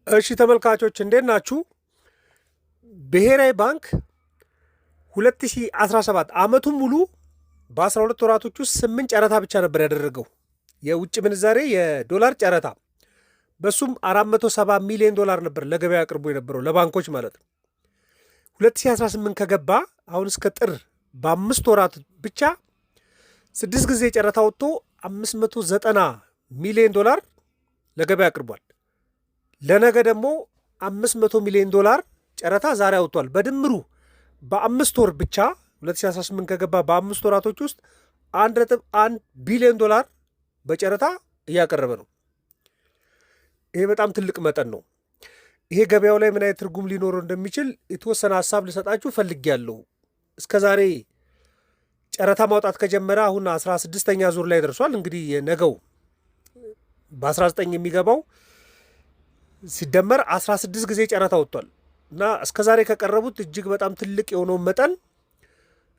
እሺ ተመልካቾች እንዴት ናችሁ? ብሔራዊ ባንክ 2017 ዓመቱን ሙሉ በ12 ወራቶች ውስጥ 8 ጨረታ ብቻ ነበር ያደረገው የውጭ ምንዛሬ የዶላር ጨረታ። በሱም 470 ሚሊዮን ዶላር ነበር ለገበያ አቅርቦ የነበረው ለባንኮች ማለት ነው። 2018 ከገባ አሁን እስከ ጥር በ5 ወራት ብቻ 6 ጊዜ ጨረታ ወጥቶ 590 ሚሊዮን ዶላር ለገበያ አቅርቧል። ለነገ ደግሞ 500 ሚሊዮን ዶላር ጨረታ ዛሬ አውጥቷል። በድምሩ በ5 ወር ብቻ 2018 ከገባ በ5 ወራቶች ውስጥ 1.1 ቢሊዮን ዶላር በጨረታ እያቀረበ ነው። ይሄ በጣም ትልቅ መጠን ነው። ይሄ ገበያው ላይ ምን አይነት ትርጉም ሊኖረው እንደሚችል የተወሰነ ሀሳብ ልሰጣችሁ ፈልጌያለሁ። እስከ ዛሬ ጨረታ ማውጣት ከጀመረ አሁን 16ኛ ዙር ላይ ደርሷል። እንግዲህ የነገው በ19 የሚገባው ሲደመር 16 ጊዜ ጨረታ ወጥቷል እና እስከ ዛሬ ከቀረቡት እጅግ በጣም ትልቅ የሆነውን መጠን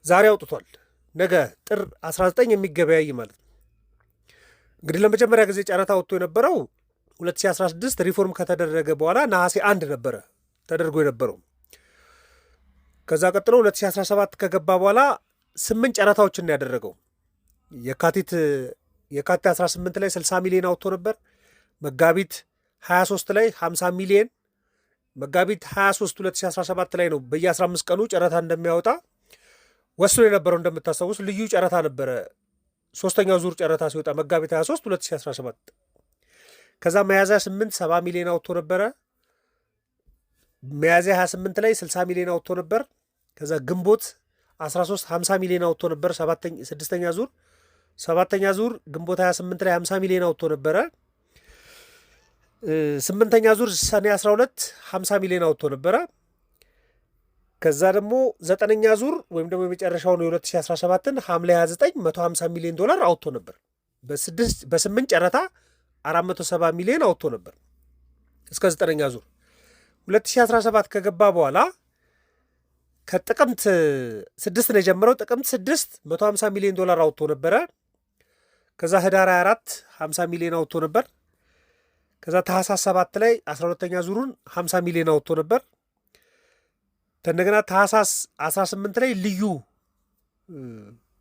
ዛሬ አውጥቷል። ነገ ጥር 19 የሚገበያይ ማለት ነው። እንግዲህ ለመጀመሪያ ጊዜ ጨረታ ወጥቶ የነበረው 2016 ሪፎርም ከተደረገ በኋላ ነሐሴ 1 ነበረ ተደርጎ የነበረው። ከዛ ቀጥሎ 2017 ከገባ በኋላ 8 ጨረታዎችን ያደረገው። የካቲት 18 ላይ 60 ሚሊዮን አውጥቶ ነበር። መጋቢት 23 ላይ 50 ሚሊዮን፣ መጋቢት 23 2017 ላይ ነው በየ15 ቀኑ ጨረታ እንደሚያወጣ ወስኖ የነበረው። እንደምታስታውስ ልዩ ጨረታ ነበረ። ሶስተኛው ዙር ጨረታ ሲወጣ መጋቢት 23 2017። ከዛ ሚያዝያ 8 70 ሚሊዮን አውጥቶ ነበረ። ሚያዝያ 28 ላይ 60 ሚሊዮን አውጥቶ ነበር። ከዛ ግንቦት 13 50 ሚሊዮን አውጥቶ ነበር። ስድስተኛ ዙር ሰባተኛ ዙር ግንቦት 28 ላይ 50 ሚሊዮን አውጥቶ ነበረ። ስምንተኛ ዙር ሰኔ 12 50 ሚሊዮን አውጥቶ ነበረ። ከዛ ደግሞ ዘጠነኛ ዙር ወይም ደግሞ የመጨረሻውን የ2017ን ሐምሌ 29 150 ሚሊዮን ዶላር አውጥቶ ነበር። በስምንት ጨረታ 470 ሚሊዮን አውጥቶ ነበር እስከ ዘጠነኛ ዙር። 2017 ከገባ በኋላ ከጥቅምት 6 ነው የጀመረው። ጥቅምት 6 150 ሚሊዮን ዶላር አውጥቶ ነበረ። ከዛ ህዳር 24 50 ሚሊዮን አውጥቶ ነበር። ከዛ ታህሳስ 7 ላይ 12ኛ ዙሩን 50 ሚሊዮን አውጥቶ ነበር። እንደገና ታህሳስ 18 ላይ ልዩ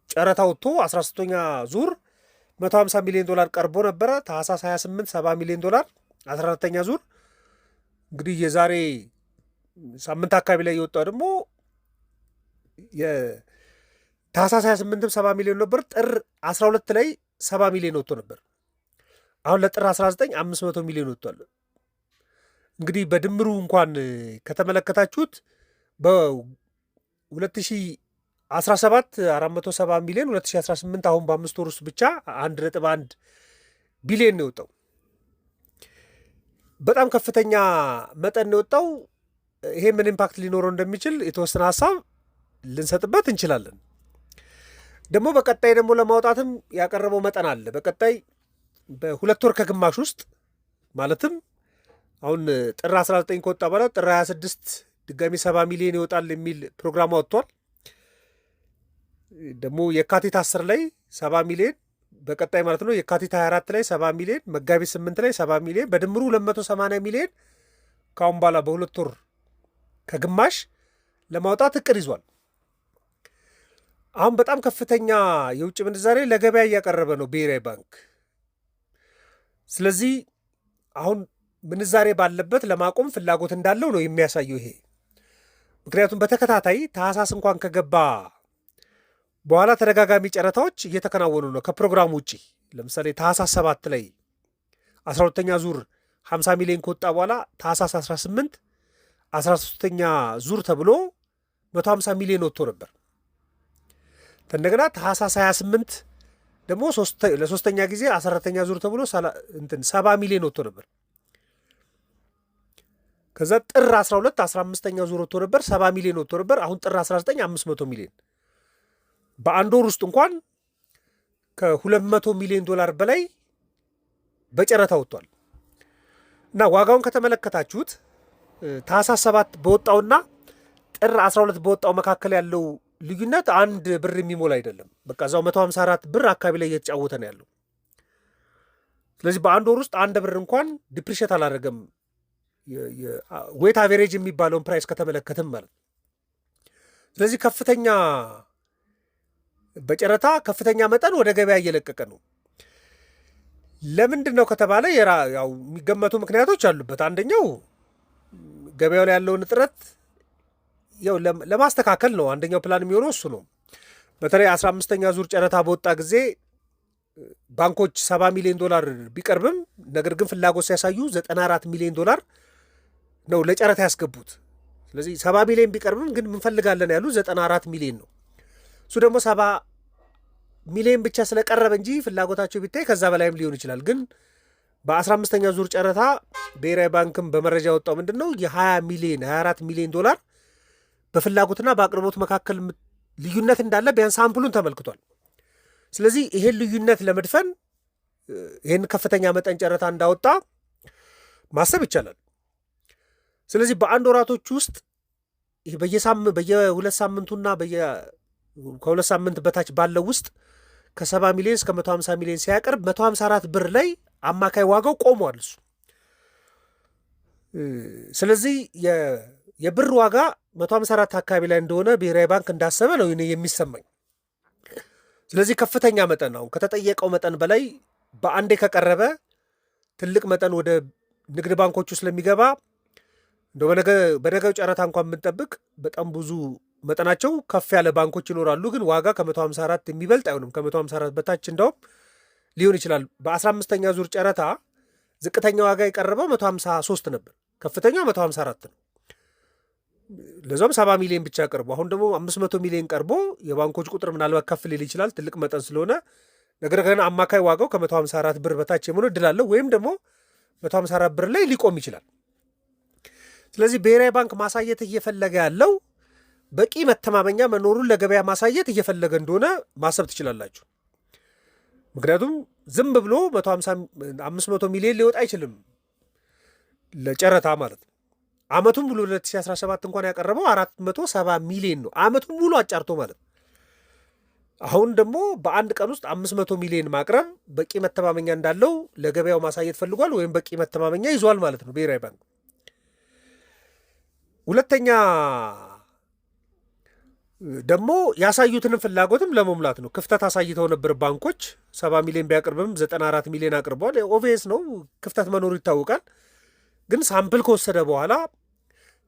ጨረታ ወጥቶ 13ኛ ዙር 150 ሚሊዮን ዶላር ቀርቦ ነበረ። ታህሳስ 28 70 ሚሊዮን ዶላር 14ኛ ዙር። እንግዲህ የዛሬ ሳምንት አካባቢ ላይ የወጣው ደግሞ ታህሳስ 28ም 70 ሚሊዮን ነበር። ጥር 12 ላይ 70 ሚሊዮን ወጥቶ ነበር። አሁን ለጥር 19 500 ሚሊዮን ወጥቷል። እንግዲህ በድምሩ እንኳን ከተመለከታችሁት በ2017 470 ሚሊዮን፣ 2018 አሁን በ5 ወር ውስጥ ብቻ 1.1 ቢሊዮን ነው የወጣው። በጣም ከፍተኛ መጠን ነው የወጣው። ይሄ ምን ኢምፓክት ሊኖረው እንደሚችል የተወሰነ ሀሳብ ልንሰጥበት እንችላለን። ደግሞ በቀጣይ ደግሞ ለማውጣትም ያቀረበው መጠን አለ። በቀጣይ በ2 ወር ከግማሽ ውስጥ ማለትም አሁን ጥር 19 ከወጣ በኋላ ጥር 26 ድጋሚ 70 ሚሊዮን ይወጣል የሚል ፕሮግራም ወጥቷል። ደግሞ የካቲት 10 ላይ 70 ሚሊዮን በቀጣይ ማለት ነው። የካቲት 24 ላይ 70 ሚሊዮን፣ መጋቢት 8 ላይ 70 ሚሊዮን፣ በድምሩ 280 ሚሊዮን ከአሁን በኋላ በ2 ወር ከግማሽ ለማውጣት እቅድ ይዟል። አሁን በጣም ከፍተኛ የውጭ ምንዛሬ ለገበያ እያቀረበ ነው ብሔራዊ ባንክ። ስለዚህ አሁን ምንዛሬ ባለበት ለማቆም ፍላጎት እንዳለው ነው የሚያሳየው ይሄ። ምክንያቱም በተከታታይ ታህሳስ እንኳን ከገባ በኋላ ተደጋጋሚ ጨረታዎች እየተከናወኑ ነው ከፕሮግራሙ ውጭ። ለምሳሌ ታህሳስ 7 ላይ 12ኛ ዙር 50 ሚሊዮን ከወጣ በኋላ ታህሳስ 18 13ኛ ዙር ተብሎ 150 ሚሊዮን ወጥቶ ነበር። እንደገና ታህሳስ 28 ደግሞ ለሶስተኛ ጊዜ 14ኛ ዙር ተብሎ 70 ሚሊዮን ወጥቶ ነበር። ከዛ ጥር 12 15ኛ ዙር ወጥቶ ነበር 70 ሚሊዮን ወጥቶ ነበር። አሁን ጥር 19 500 ሚሊዮን። በአንድ ወር ውስጥ እንኳን ከ200 ሚሊዮን ዶላር በላይ በጨረታ ወጥቷል። እና ዋጋውን ከተመለከታችሁት ታህሳስ 7 በወጣውና ጥር 12 በወጣው መካከል ያለው ልዩነት 1 ብር የሚሞላ አይደለም። በቃ እዛው 154 ብር አካባቢ ላይ እየተጫወተ ነው ያለው። ስለዚህ በአንድ ወር ውስጥ 1 ብር እንኳን ዲፕሪሼት አላደረገም ዌት አቬሬጅ የሚባለውን ፕራይስ ከተመለከትም ማለት ነው። ስለዚህ ከፍተኛ በጨረታ ከፍተኛ መጠን ወደ ገበያ እየለቀቀ ነው። ለምንድን ነው ከተባለ ያው የሚገመቱ ምክንያቶች አሉበት። አንደኛው ገበያው ላይ ያለውን እጥረት ያው ለማስተካከል ነው። አንደኛው ፕላን የሚሆነው እሱ ነው። በተለይ 15ኛ ዙር ጨረታ በወጣ ጊዜ ባንኮች 70 ሚሊዮን ዶላር ቢቀርብም ነገር ግን ፍላጎት ሲያሳዩ 94 ሚሊዮን ዶላር ነው ለጨረታ ያስገቡት። ስለዚህ 70 ሚሊዮን ቢቀርብም ግን ምንፈልጋለን ያሉ 94 ሚሊዮን ነው። እሱ ደግሞ 70 ሚሊዮን ብቻ ስለቀረበ እንጂ ፍላጎታቸው ቢታይ ከዛ በላይም ሊሆን ይችላል። ግን በ15ኛ ዙር ጨረታ ብሔራዊ ባንክም በመረጃ ወጣው ምንድን ነው የ20 ሚሊዮን 24 ሚሊዮን ዶላር በፍላጎትና በአቅርቦት መካከል ልዩነት እንዳለ ቢያንስ ሳምፕሉን ተመልክቷል። ስለዚህ ይሄን ልዩነት ለመድፈን ይሄን ከፍተኛ መጠን ጨረታ እንዳወጣ ማሰብ ይቻላል። ስለዚህ በአንድ ወራቶች ውስጥ በየሁለት ሳምንቱና ከሁለት ሳምንት በታች ባለው ውስጥ ከ70 ሚሊዮን እስከ 150 ሚሊዮን ሲያቀርብ 154 ብር ላይ አማካይ ዋጋው ቆሟል እሱ። ስለዚህ የብር ዋጋ 154 አካባቢ ላይ እንደሆነ ብሔራዊ ባንክ እንዳሰበ ነው የሚሰማኝ። ስለዚህ ከፍተኛ መጠን ነው ከተጠየቀው መጠን በላይ በአንዴ ከቀረበ ትልቅ መጠን ወደ ንግድ ባንኮቹ ስለሚገባ እንደው በነገው ጨረታ እንኳን የምንጠብቅ በጣም ብዙ መጠናቸው ከፍ ያለ ባንኮች ይኖራሉ። ግን ዋጋ ከ154 የሚበልጥ አይሆንም። ከ154 በታች እንደውም ሊሆን ይችላል። በ15ኛ ዙር ጨረታ ዝቅተኛ ዋጋ የቀረበው 153 ነበር፣ ከፍተኛ 154 ነው። ለዛም 70 ሚሊዮን ብቻ ቀርቦ አሁን ደግሞ 500 ሚሊዮን ቀርቦ የባንኮች ቁጥር ምናልባት ከፍ ሊል ይችላል ትልቅ መጠን ስለሆነ። ነገር ግን አማካይ ዋጋው ከ154 ብር በታች የመሆን እድል አለው፣ ወይም ደግሞ 154 ብር ላይ ሊቆም ይችላል። ስለዚህ ብሔራዊ ባንክ ማሳየት እየፈለገ ያለው በቂ መተማመኛ መኖሩን ለገበያ ማሳየት እየፈለገ እንደሆነ ማሰብ ትችላላችሁ። ምክንያቱም ዝም ብሎ 500 ሚሊዮን ሊወጣ አይችልም ለጨረታ ማለት ነው። አመቱን ሙሉ 2017 እንኳን ያቀረበው 470 ሚሊዮን ነው። አመቱን ሙሉ አጫርቶ ማለት ነው። አሁን ደግሞ በአንድ ቀን ውስጥ 500 ሚሊዮን ማቅረብ በቂ መተማመኛ እንዳለው ለገበያው ማሳየት ፈልጓል፣ ወይም በቂ መተማመኛ ይዟል ማለት ነው ብሔራዊ ባንክ። ሁለተኛ ደግሞ ያሳዩትንም ፍላጎትም ለመሙላት ነው። ክፍተት አሳይተው ነበር ባንኮች 70 ሚሊዮን ቢያቀርብም 94 ሚሊዮን አቅርበዋል። ኦቪየስ ነው፣ ክፍተት መኖሩ ይታወቃል። ግን ሳምፕል ከወሰደ በኋላ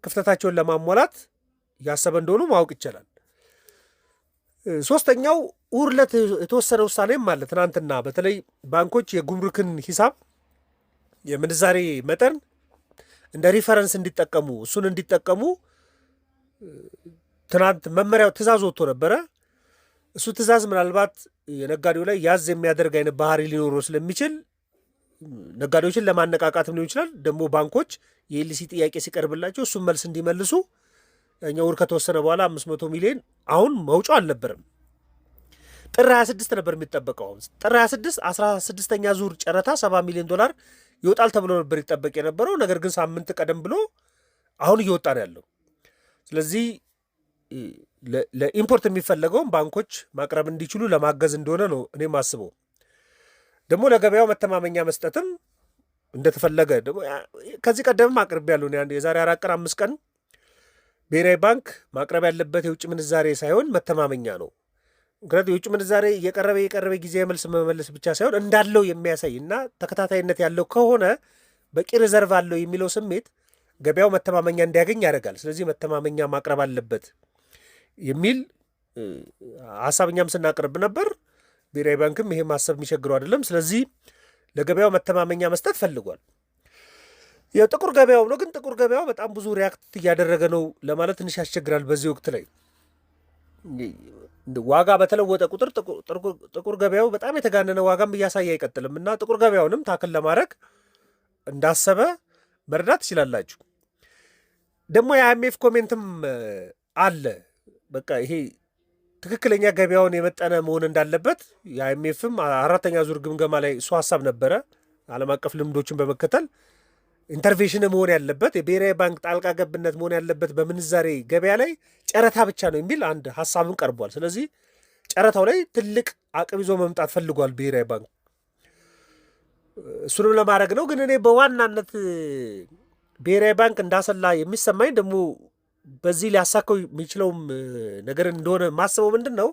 ክፍተታቸውን ለማሟላት ያሰበ እንደሆኑ ማወቅ ይቻላል። ሶስተኛው እሑድ ዕለት የተወሰነ ውሳኔም አለ። ትናንትና በተለይ ባንኮች የጉምሩክን ሂሳብ የምንዛሬ መጠን እንደ ሪፈረንስ እንዲጠቀሙ እሱን እንዲጠቀሙ ትናንት መመሪያው ትእዛዝ ወጥቶ ነበረ። እሱ ትእዛዝ ምናልባት የነጋዴው ላይ ያዝ የሚያደርግ አይነት ባህሪ ሊኖረው ስለሚችል ነጋዴዎችን ለማነቃቃትም ሊሆን ይችላል። ደግሞ ባንኮች የኤልሲ ጥያቄ ሲቀርብላቸው እሱን መልስ እንዲመልሱ እኛ እሑድ ከተወሰነ በኋላ 500 ሚሊዮን አሁን መውጫው አልነበረም። ጥር 26 ነበር የሚጠበቀው። ጥር 26 16ኛ ዙር ጨረታ 70 ሚሊዮን ዶላር ይወጣል ተብሎ ነበር ይጠበቅ የነበረው። ነገር ግን ሳምንት ቀደም ብሎ አሁን እየወጣ ነው ያለው። ስለዚህ ለኢምፖርት የሚፈለገውን ባንኮች ማቅረብ እንዲችሉ ለማገዝ እንደሆነ ነው እኔም አስበው። ደግሞ ለገበያው መተማመኛ መስጠትም እንደተፈለገ ደግሞ ከዚህ ቀደምም አቅርቤ ያለሁ የዛሬ 4 ቀን 5 ቀን ብሔራዊ ባንክ ማቅረብ ያለበት የውጭ ምንዛሬ ሳይሆን መተማመኛ ነው። ምክንያቱም የውጭ ምንዛሬ የቀረበ ጊዜ መልስ መመለስ ብቻ ሳይሆን እንዳለው የሚያሳይ እና ተከታታይነት ያለው ከሆነ በቂ ሪዘርቭ አለው የሚለው ስሜት ገበያው መተማመኛ እንዲያገኝ ያደርጋል። ስለዚህ መተማመኛ ማቅረብ አለበት የሚል ሀሳብ እኛም ስናቀርብ ነበር። ብሔራዊ ባንክም ይሄ ማሰብ የሚቸግረው አይደለም። ስለዚህ ለገበያው መተማመኛ መስጠት ፈልጓል። የጥቁር ገበያው ነው። ግን ጥቁር ገበያው በጣም ብዙ ሪያክት እያደረገ ነው ለማለት ትንሽ ያስቸግራል። በዚህ ወቅት ላይ ዋጋ በተለወጠ ቁጥር ጥቁር ገበያው በጣም የተጋነነ ዋጋም እያሳየ አይቀጥልም እና ጥቁር ገበያውንም ታክል ለማድረግ እንዳሰበ መረዳት ትችላላችሁ። ደግሞ የአይኤምኤፍ ኮሜንትም አለ። በቃ ይሄ ትክክለኛ ገበያውን የመጠነ መሆን እንዳለበት የአይኤምኤፍም 4ኛ ዙር ግምገማ ላይ እሱ ሀሳብ ነበረ። ዓለም አቀፍ ልምዶችን በመከተል ኢንተርቬንሽን መሆን ያለበት የብሔራዊ ባንክ ጣልቃ ገብነት መሆን ያለበት በምንዛሬ ገበያ ላይ ጨረታ ብቻ ነው የሚል አንድ ሀሳብን ቀርቧል። ስለዚህ ጨረታው ላይ ትልቅ አቅም ይዞ መምጣት ፈልጓል ብሔራዊ ባንክ። እሱንም ለማድረግ ነው። ግን እኔ በዋናነት ብሔራዊ ባንክ እንዳሰላ የሚሰማኝ ደግሞ በዚህ ሊያሳካው የሚችለውም ነገር እንደሆነ ማስበው ምንድን ነው፣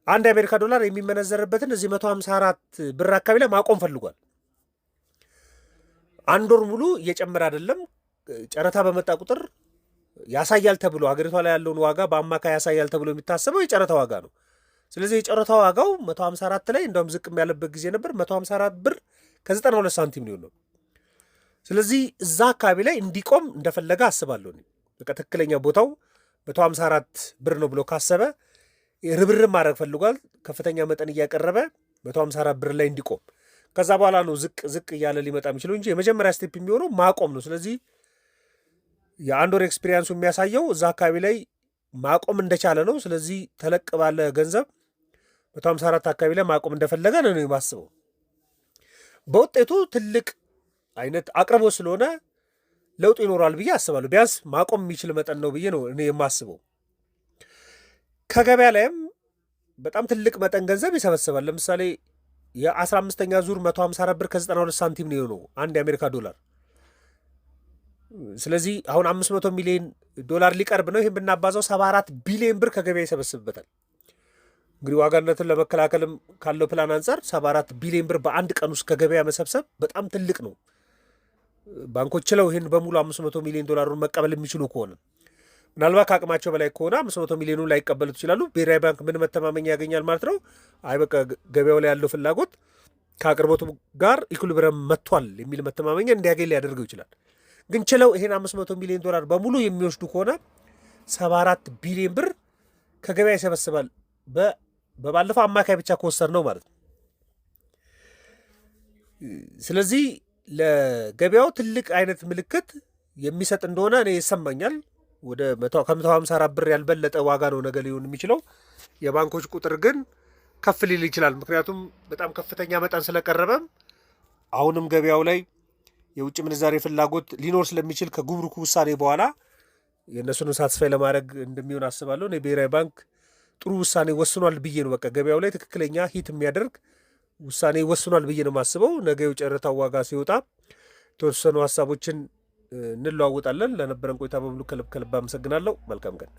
አንድ የአሜሪካ ዶላር የሚመነዘርበትን እዚህ 154 ብር አካባቢ ላይ ማቆም ፈልጓል። አንድ ወር ሙሉ እየጨመረ አይደለም። ጨረታ በመጣ ቁጥር ያሳያል ተብሎ ሀገሪቷ ላይ ያለውን ዋጋ በአማካይ ያሳያል ተብሎ የሚታሰበው የጨረታ ዋጋ ነው። ስለዚህ የጨረታ ዋጋው 154 ላይ እንደውም ዝቅም ያለበት ጊዜ ነበር 154 ብር ከ92 ሳንቲም ነው። ስለዚህ እዛ አካባቢ ላይ እንዲቆም እንደፈለገ አስባለሁ። በቃ ትክክለኛ ቦታው 154 ብር ነው ብሎ ካሰበ ርብርብ ማድረግ ፈልጓል። ከፍተኛ መጠን እያቀረበ 154 ብር ላይ እንዲቆም፣ ከዛ በኋላ ነው ዝቅ ዝቅ እያለ ሊመጣ የሚችለው እንጂ የመጀመሪያ ስቴፕ የሚሆነው ማቆም ነው። ስለዚህ የአንድ ወር ኤክስፒሪያንሱ የሚያሳየው እዛ አካባቢ ላይ ማቆም እንደቻለ ነው። ስለዚህ ተለቅ ባለ ገንዘብ 154 አካባቢ ላይ ማቆም እንደፈለገ ነው የማስበው። በውጤቱ ትልቅ አይነት አቅርቦት ስለሆነ ለውጡ ይኖራል ብዬ አስባለሁ። ቢያንስ ማቆም የሚችል መጠን ነው ብዬ ነው እኔ የማስበው። ከገበያ ላይም በጣም ትልቅ መጠን ገንዘብ ይሰበስባል። ለምሳሌ የ15ኛ ዙር 154 ብር ከ92 ሳንቲም ነው የሆነው አንድ የአሜሪካ ዶላር። ስለዚህ አሁን 500 ሚሊዮን ዶላር ሊቀርብ ነው። ይህም ብናባዛው 74 ቢሊዮን ብር ከገበያ ይሰበስብበታል። እንግዲህ ዋጋነትን ለመከላከልም ካለው ፕላን አንጻር 74 ቢሊዮን ብር በአንድ ቀን ውስጥ ከገበያ መሰብሰብ በጣም ትልቅ ነው። ባንኮች ችለው ይህን በሙሉ 500 ሚሊዮን ዶላሩን መቀበል የሚችሉ ከሆነ፣ ምናልባት ከአቅማቸው በላይ ከሆነ 500 ሚሊዮኑን ላይቀበሉት ይችላሉ። ብሔራዊ ባንክ ምን መተማመኛ ያገኛል ማለት ነው? አይ በቃ ገበያው ላይ ያለው ፍላጎት ከአቅርቦቱ ጋር ኢኩሊብረም መጥቷል የሚል መተማመኛ እንዲያገኝ ሊያደርገው ይችላል። ግን ችለው ይሄን 500 ሚሊዮን ዶላር በሙሉ የሚወስዱ ከሆነ 74 ቢሊዮን ብር ከገበያ ይሰበስባል። በባለፈው አማካይ ብቻ ከወሰድ ነው ማለት ነው። ስለዚህ ለገበያው ትልቅ አይነት ምልክት የሚሰጥ እንደሆነ እኔ ይሰማኛል። ወደ 154 ብር ያልበለጠ ዋጋ ነው ነገ ሊሆን የሚችለው። የባንኮች ቁጥር ግን ከፍ ሊል ይችላል። ምክንያቱም በጣም ከፍተኛ መጠን ስለቀረበም አሁንም ገበያው ላይ የውጭ ምንዛሬ ፍላጎት ሊኖር ስለሚችል ከጉምሩክ ውሳኔ በኋላ የእነሱን ሳትስፋይ ለማድረግ እንደሚሆን አስባለሁ። እኔ ብሔራዊ ባንክ ጥሩ ውሳኔ ወስኗል ብዬ ነው። በቃ ገበያው ላይ ትክክለኛ ሂት የሚያደርግ ውሳኔ ወስኗል ብዬ ነው የማስበው። ነገ የጨረታው ዋጋ ሲወጣ የተወሰኑ ሀሳቦችን እንለዋውጣለን። ለነበረን ቆይታ በሙሉ ከልብ አመሰግናለሁ። መልካም ቀን።